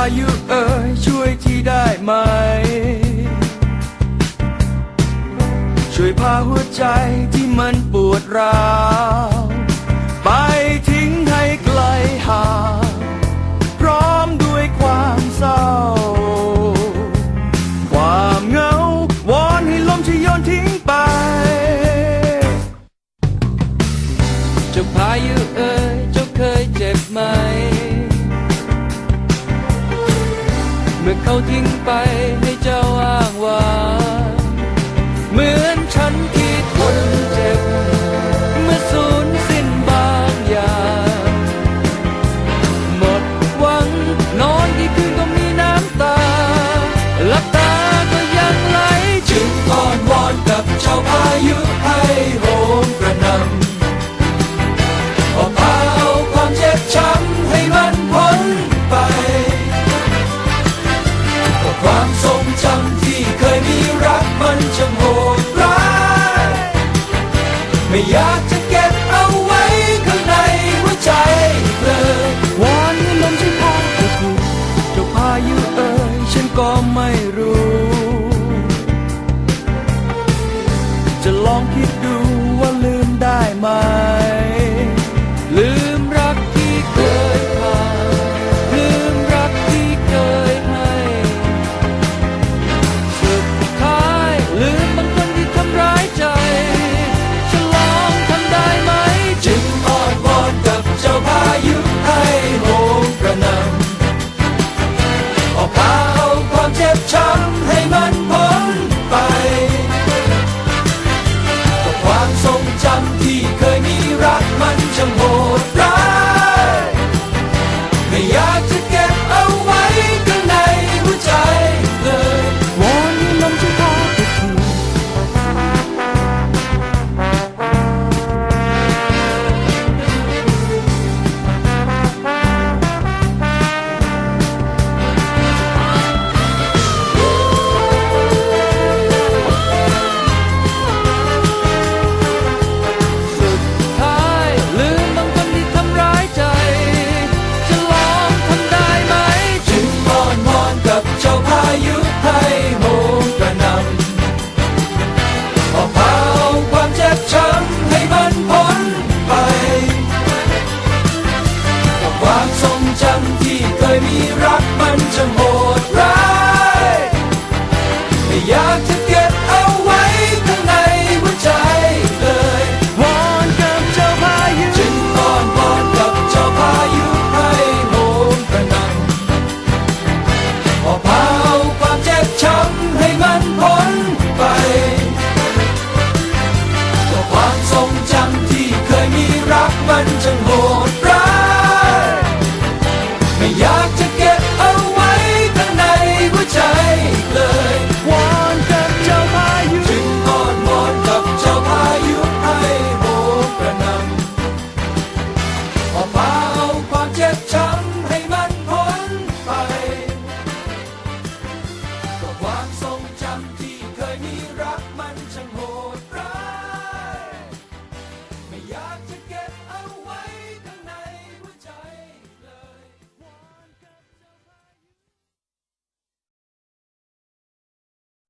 ายุเอ๋ยช่วยทีได้ไหมช่วยพาหัวใจที่มันปวดร้าวไปทิ้งให้ไกลห่างพร้อมด้วยความเศร้าความเหงาวอนให้ลมช่วยโยนทิ้งไปเจ้าพายุเอ๋ยเจ้าเคยเจ็บไหมเมื่อเขาทิ้งไปให้เจ้าอ้างว้างเหมือนฉันที่ทนเจ็บ